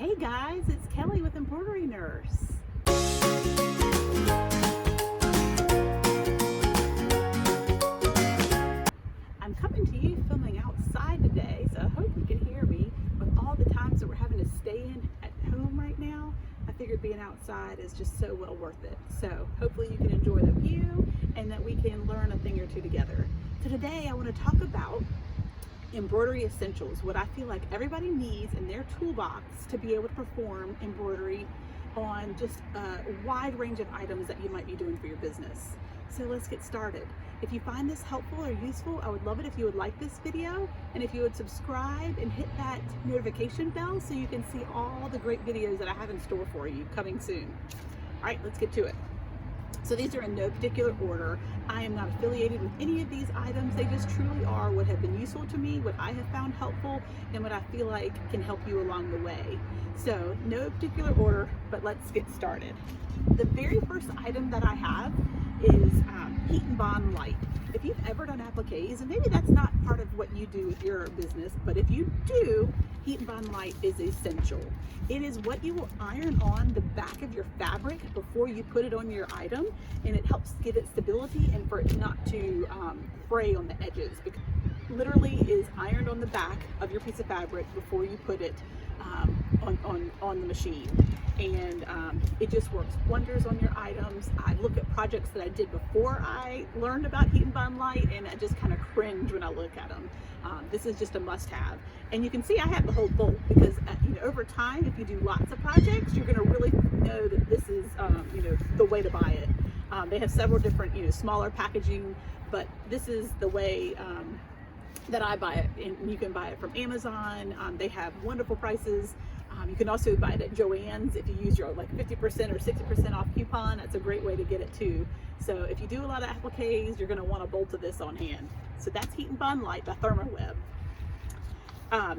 Hey guys, it's Kelly with Embroidery Nurse. I'm coming to you filming outside today, so I hope you can hear me. With all the times that we're having to stay in at home right now, I figured being outside is just so well worth it. So hopefully you can enjoy the view and that we can learn a thing or two together. So today I want to talk about embroidery essentials, what I feel like everybody needs in their toolbox to be able to perform embroidery on just a wide range of items that you might be doing for your business. So let's get started. If you find this helpful or useful, I would love it if you would like this video and if you would subscribe and hit that notification bell so you can see all the great videos that I have in store for you coming soon. All right, let's get to it. So these are in no particular order. I am not affiliated with any of these items. They just truly are what have been useful to me, what I have found helpful, and what I feel like can help you along the way. So no particular order, but let's get started. The very first item that I have is Heat and Bond Light. If you've ever done appliques, and maybe that's not part of what you do with your business, but if you do, Heat and Bond Light is essential. It is what you will iron on the back of your fabric before you put it on your item, and it helps give it stability and for it not to fray on the edges. Because literally is ironed on the back of your piece of fabric before you put it on the machine, and it just works wonders on your items. I look at projects that I did before I learned about Heat and Bond Light, and I just kind of cringe when I look at them. This is just a must-have, and you can see I have the whole bolt because over time, if you do lots of projects, you're going to really know that this is the way to buy it. They have several different smaller packaging, but this is the way that I buy it, and you can buy it from Amazon. They have wonderful prices. You can also buy it at Joann's if you use your 50% or 60% off coupon. That's a great way to get it too. So if you do a lot of appliques, you're going to want a bolt of this on hand. So that's Heat and Bond Light by ThermoWeb.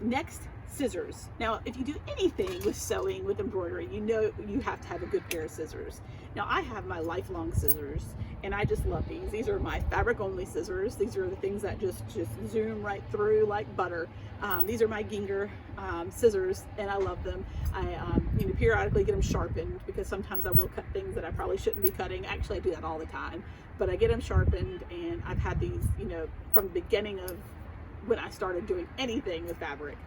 Next, scissors. Now, if you do anything with sewing, with embroidery, you have to have a good pair of scissors. Now, I have my lifelong scissors, and I just love these. These are my fabric-only scissors. These are the things that just zoom right through like butter. These are my Ginger scissors, and I love them. I periodically get them sharpened because sometimes I will cut things that I probably shouldn't be cutting. Actually, I do that all the time, but I get them sharpened, and I've had these, from the beginning of when I started doing anything with fabric.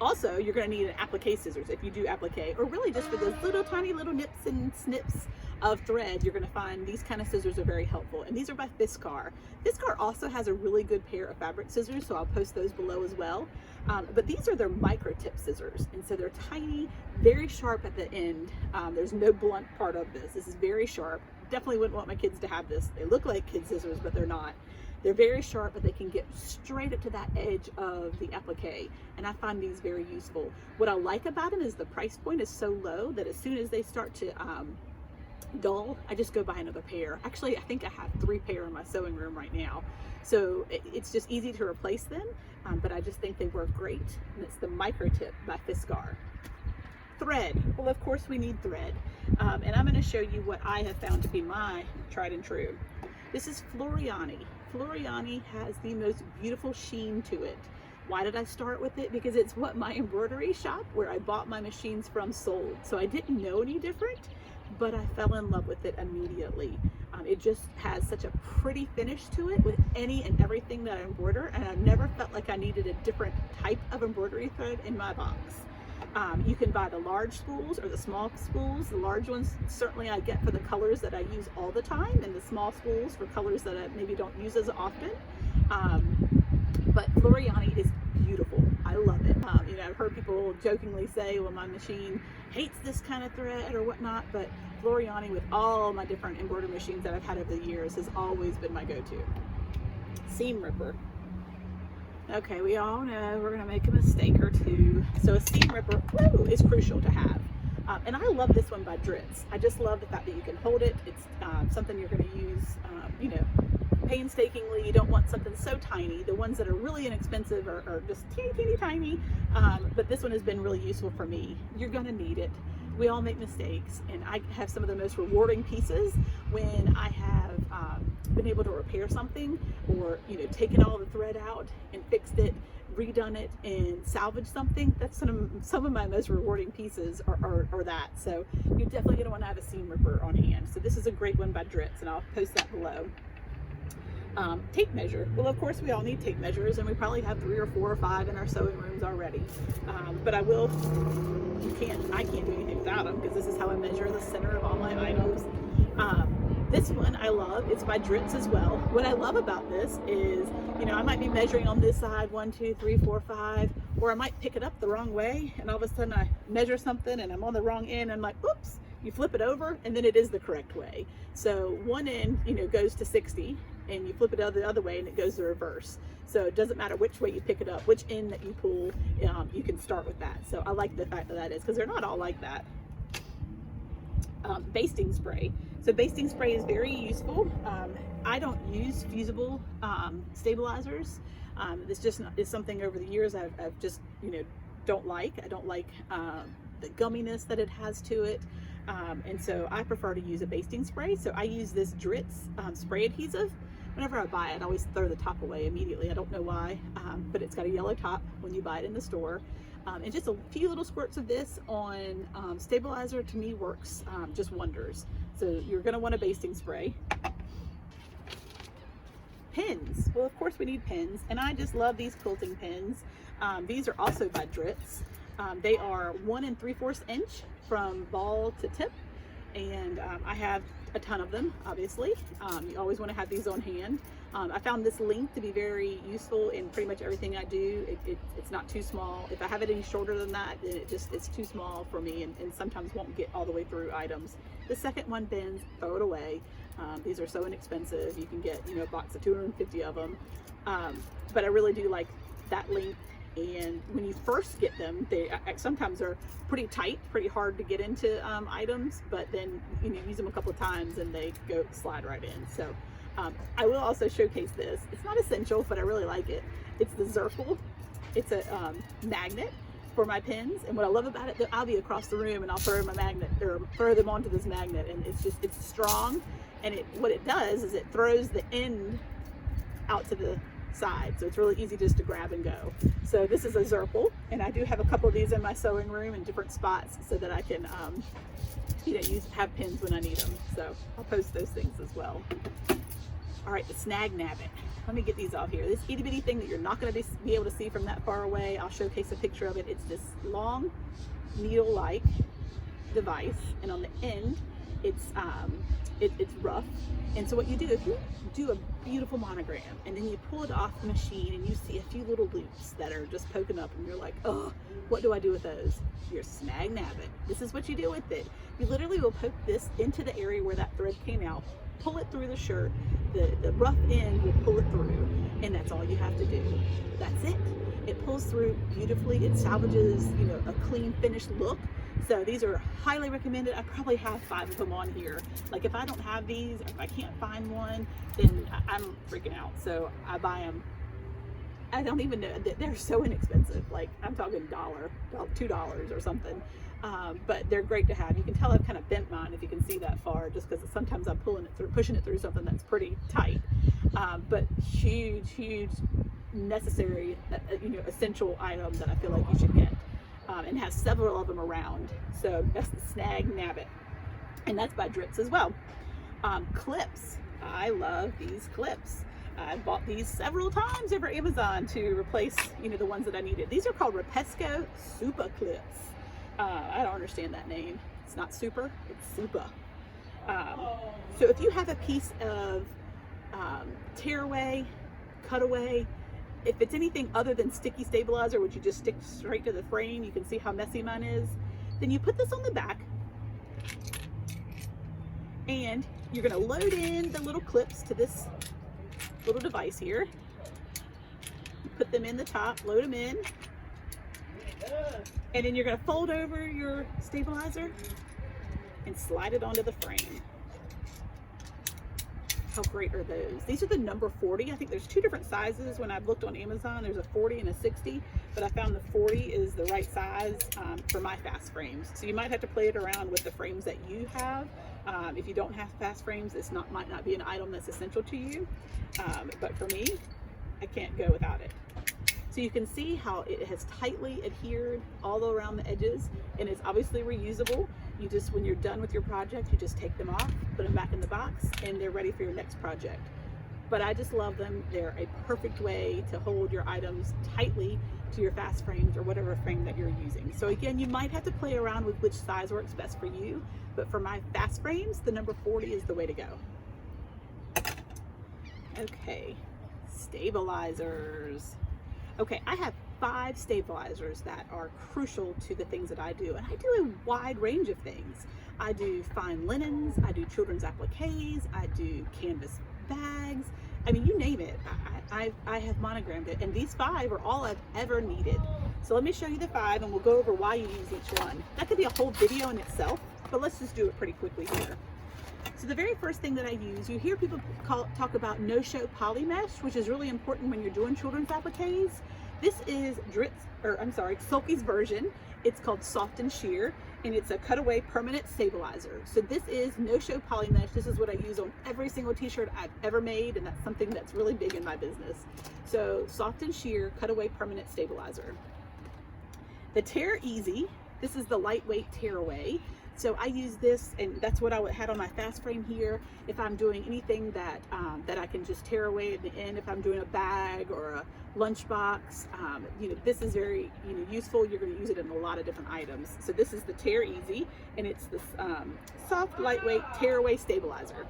Also, you're going to need an applique scissors if you do applique, or really just for those little tiny little nips and snips of thread. You're going to find these kind of scissors are very helpful, and these are by RipESCO. RipESCO also has a really good pair of fabric scissors, so I'll post those below as well. But these are their Microtip scissors, and so they're tiny, very sharp at the end. There's no blunt part of this. This is very sharp. Definitely wouldn't want my kids to have this. They look like kid scissors, but they're not. They're very sharp, but they can get straight up to that edge of the applique, and I find these very useful. What I like about them is the price point is so low that as soon as they start to dull, I just go buy another pair. Actually, I think I have 3 pair in my sewing room right now, so it's just easy to replace them, but I just think they work great, and it's the Microtip by RipESCO. Thread. Well, of course we need thread, and I'm going to show you what I have found to be my tried and true. This is Floriani. Floriani has the most beautiful sheen to it. Why did I start with it? Because it's what my embroidery shop where I bought my machines from sold. So I didn't know any different, but I fell in love with it immediately. It just has such a pretty finish to it with any and everything that I embroider, and I never felt like I needed a different type of embroidery thread in my box. You can buy the large spools or the small spools. The large ones certainly I get for the colors that I use all the time, and the small spools for colors that I maybe don't use as often. But Floriani is beautiful. I love it. I've heard people jokingly say, well, my machine hates this kind of thread or whatnot, but Floriani, with all my different embroidery machines that I've had over the years, has always been my go-to. Seam ripper. Okay, we all know we're going to make a mistake or two. So a seam ripper is crucial to have. And I love this one by Dritz. I just love the fact that you can hold it. It's something you're going to use, painstakingly. You don't want something so tiny. The ones that are really inexpensive are just teeny tiny. But this one has been really useful for me. You're going to need it. We all make mistakes, and I have some of the most rewarding pieces when I have been able to repair something, or taken all the thread out and fixed it redone it and salvaged something, that's some of my most rewarding pieces are that. So you're definitely going to want to have a seam ripper on hand. So this is a great one by Dritz, and I'll post that below. Tape measure. Well, of course we all need tape measures, and we probably have 3 or 4 or 5 in our sewing rooms already. But I can't do anything without them, because this is how I measure the center of all my items. This one I love. It's by Dritz as well. What I love about this is, you know, I might be measuring on this side 1, 2, 3, 4, 5, or I might pick it up the wrong way, and all of a sudden I measure something and I'm on the wrong end. I'm like, oops. You flip it over, and then it is the correct way. So one end, you know, goes to 60, and you flip it the other way, and it goes the reverse. So it doesn't matter which way you pick it up, which end that you pull, you can start with that. So I like the fact that is, because they're not all like that. Basting spray. So basting spray is very useful. I don't use fusible stabilizers. This just is something over the years I've just, you know, don't like. I don't like the gumminess that it has to it. And so I prefer to use a basting spray. So I use this Dritz spray adhesive. Whenever I buy it, I always throw the top away immediately. I don't know why, but it's got a yellow top when you buy it in the store. And just a few little squirts of this on stabilizer, to me, works just wonders. So you're going to want a basting spray. Pins. Well, of course we need pins, and I just love these quilting pins. These are also by Dritz. They are 1 3/4 inch from ball to tip, and I have a ton of them, obviously. You always want to have these on hand. I found this length to be very useful in pretty much everything I do. It's not too small. If I have it any shorter than that, then it's too small for me, and sometimes won't get all the way through items. The second one bends, throw it away. These are so inexpensive. You can get, you know, a box of 250 of them. But I really do like that length. And when you first get them, they sometimes are pretty tight, pretty hard to get into items, but then you use them a couple of times and they slide right in. So I will also showcase this. It's not essential, but I really like it. It's the Zirkle. It's a magnet for my pins, and what I love about it, I'll be across the room and I'll throw my magnet, or throw them onto this magnet, and it's strong, and what it does is it throws the end out to the side, so it's really easy just to grab and go. So this is a Zirkle, and I do have a couple of these in my sewing room in different spots so that I can you know, have pins when I need them. So I'll post those things as well. All right, the Snag Nabbit. Let me get these off here. This itty bitty thing that you're not going to be able to see from that far away, I'll showcase a picture of it. It's this long needle-like device, and on the end it's rough. And so what you do, if you do a beautiful monogram and then you pull it off the machine and you see a few little loops that are just poking up, and you're like, oh, what do I do with those? Your Snag Nabbit. This is what you do with it. You literally will poke this into the area where that thread came out, pull it through the shirt, the rough end will pull it through, and that's all you have to do. That's it. It pulls through beautifully. It salvages, you know, a clean finished look. So these are highly recommended. I probably have 5 of them on here. Like if I don't have these, or if I can't find one, then I'm freaking out. So I buy them. I don't even know, they're so inexpensive. Like I'm talking $2 or something. But they're great to have. You can tell I've kind of bent mine, if you can see that far, just because sometimes I'm pushing it through something that's pretty tight. But huge necessary, you know, essential item that I feel like you should get. And has several of them around. So that's the Snag Nabbit, and that's by Dritz as well. Clips. I love these clips. I bought these several times over Amazon to replace, you know, the ones that I needed. These are called RipESCO Super Clips. I don't understand that name. It's not super, it's super. So if you have a piece of tearaway, cutaway, if it's anything other than sticky stabilizer, which you just stick straight to the frame, you can see how messy mine is, then you put this on the back, and you're going to load in the little clips to this little device here. You put them in the top, load them in, and then you're going to fold over your stabilizer and slide it onto the frame. How great are those? These are the number 40. I think there's 2 different sizes. When I've looked on Amazon, there's a 40 and a 60, but I found the 40 is the right size for my fast frames. So you might have to play it around with the frames that you have. If you don't have fast frames, this might not be an item that's essential to you. But for me, I can't go without it. So you can see how it has tightly adhered all around the edges, and it's obviously reusable. You just, when you're done with your project, you just take them off, put them back in the box, and they're ready for your next project. But I just love them. They're a perfect way to hold your items tightly to your fast frames or whatever frame that you're using. So again, you might have to play around with which size works best for you, but for my fast frames, the number 40 is the way to go. Okay, stabilizers. Okay, I have 5 stabilizers that are crucial to the things that I do, and I do a wide range of things. I do fine linens, I do children's appliques, I do canvas bags. I mean, you name it, I have monogrammed it, and these 5 are all I've ever needed. So let me show you the 5, and we'll go over why you use each one. That could be a whole video in itself, but let's just do it pretty quickly here. So the very first thing that I use, you hear people talk about Noshow Polymesh, which is really important when you're doing children's appliques. This is Sulky's version. It's called Soft and Sheer, and it's a cutaway permanent stabilizer. So this is Noshow Polymesh. This is what I use on every single t-shirt I've ever made, and that's something that's really big in my business. So Soft and Sheer cutaway permanent stabilizer. The Tear Easy, this is the lightweight tearaway. So I use this, and that's what I had on my fast frame here. If I'm doing anything that that I can just tear away at the end, if I'm doing a bag or a lunchbox, you know, this is very useful. You're going to use it in a lot of different items. So this is the Tear Easy, and it's this soft, lightweight tearaway stabilizer.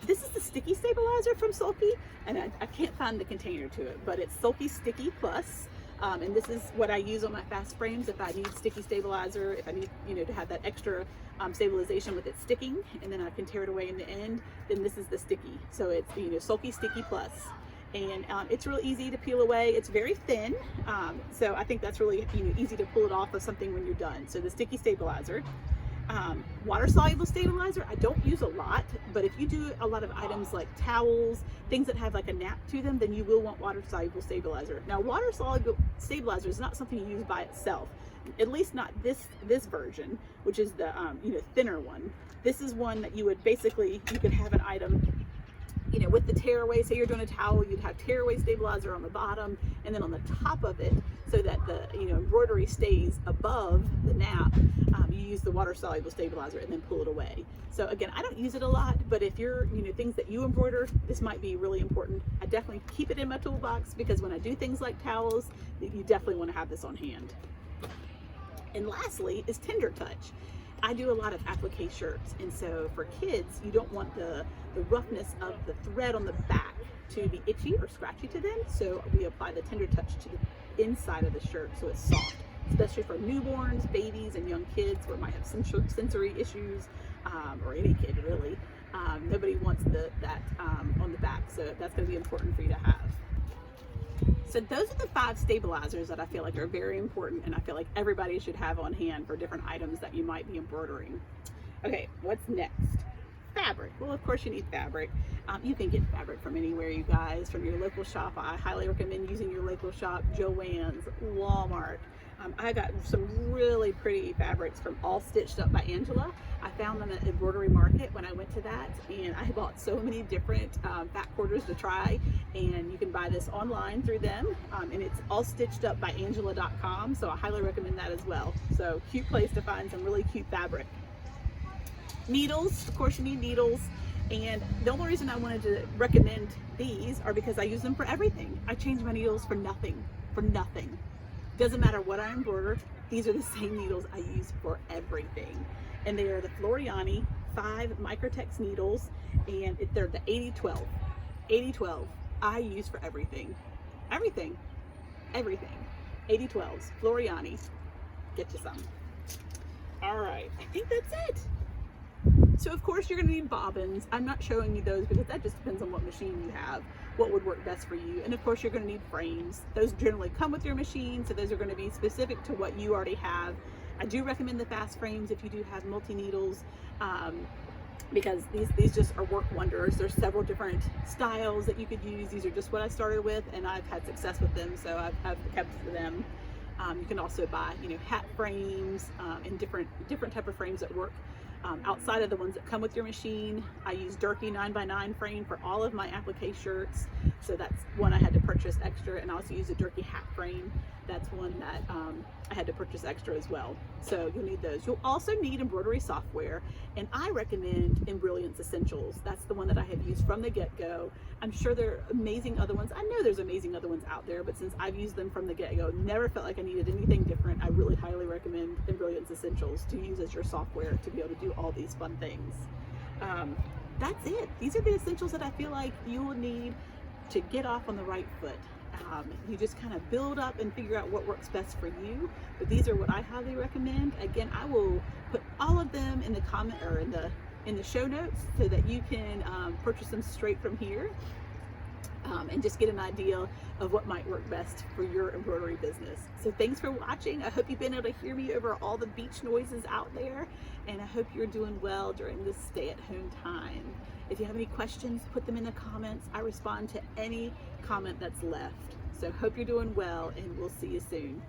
This is the Sticky Stabilizer from Sulky, and I can't find the container to it, but it's Sulky Sticky Plus. And this is what I use on my fast frames if I need sticky stabilizer, if I need, to have that extra stabilization with it sticking, and then I can tear it away in the end, then this is the sticky. So it's, Sulky Sticky Plus. And it's real easy to peel away. It's very thin, so I think that's really easy to pull it off of something when you're done. So the Sticky Stabilizer. Water-soluble stabilizer, I don't use a lot, but if you do a lot of items like towels, things that have like a nap to them, then you will want water-soluble stabilizer. Now, water-soluble stabilizer is not something you use by itself, at least not this version, which is the thinner one. This is one that you would basically, you could have an item with the tearaway. Say you're doing a towel, you'd have tearaway stabilizer on the bottom, and then on the top of it, so that the embroidery stays above the nap, you use the water soluble stabilizer and then pull it away. So again, I don't use it a lot, but if you're things that you embroider, this might be really important. I definitely keep it in my toolbox, because when I do things like towels, you definitely want to have this on hand. And lastly is Tender Touch. I do a lot of applique shirts, and so for kids, you don't want the roughness of the thread on the back to be itchy or scratchy to them, so we apply the Tender Touch to the inside of the shirt so it's soft, especially for newborns, babies, and young kids who might have sensory issues, or any kid really. Nobody wants that on the back, so that's going to be important for you to have. So those are the 5 stabilizers that I feel like are very important, and I feel like everybody should have on hand for different items that you might be embroidering. Okay, what's next? Fabric. Well, of course you need fabric. You can get fabric from anywhere, you guys, from your local shop. I highly recommend using your local shop, Joann's, Walmart. I got some really pretty fabrics from All Stitched Up by Angela. I found them at Embroidery Market when I went to that, and I bought so many different back quarters to try, and you can buy this online through them, and it's allstitchedupbyangela.com, so I highly recommend that as well. So cute place to find some really cute fabric. Needles, of course you need needles, and the only reason I wanted to recommend these are because I use them for everything. I change my needles for nothing, Doesn't matter what I embroider, these are the same needles I use for everything. And they are the Floriani 5 Microtip needles, and they're the 80-12. 80-12 I use for everything. Everything. 80-12s, Floriani. Get you some. All right, I think that's it. So of course you're going to need bobbins. I'm not showing you those because that just depends on what machine you have, what would work best for you. And of course you're going to need frames. Those generally come with your machine, so those are going to be specific to what you already have. I do recommend the fast frames if you do have multi-needles, because these just are work wonders. There's several different styles that you could use. These are just what I started with, and I've had success with them, so I've kept them. You can also buy, hat frames and different type of frames that work Outside of the ones that come with your machine, I use Durkee 9x9 frame for all of my applique shirts. So that's one I had to purchase extra, and I also use a Durkee hat frame. That's one that I had to purchase extra as well. So you'll need those. You'll also need embroidery software, and I recommend Embroidery Essentials. That's the one that I have used from the get-go. I'm sure there are amazing other ones. I know there's amazing other ones out there, but since I've used them from the get-go, never felt like I needed anything different. I really highly recommend Embroidery Essentials to use as your software to be able to do all these fun things. That's it. These are the essentials that I feel like you will need to get off on the right foot. You just kind of build up and figure out what works best for you, but these are what I highly recommend. Again, I will put all of them in the comment or in the show notes so that you can purchase them straight from here, and just get an idea of what might work best for your embroidery business. So thanks for watching. I hope you've been able to hear me over all the beach noises out there, and I hope you're doing well during this stay-at-home time. If you have any questions, put them in the comments. I respond to any comment that's left. So hope you're doing well, and we'll see you soon.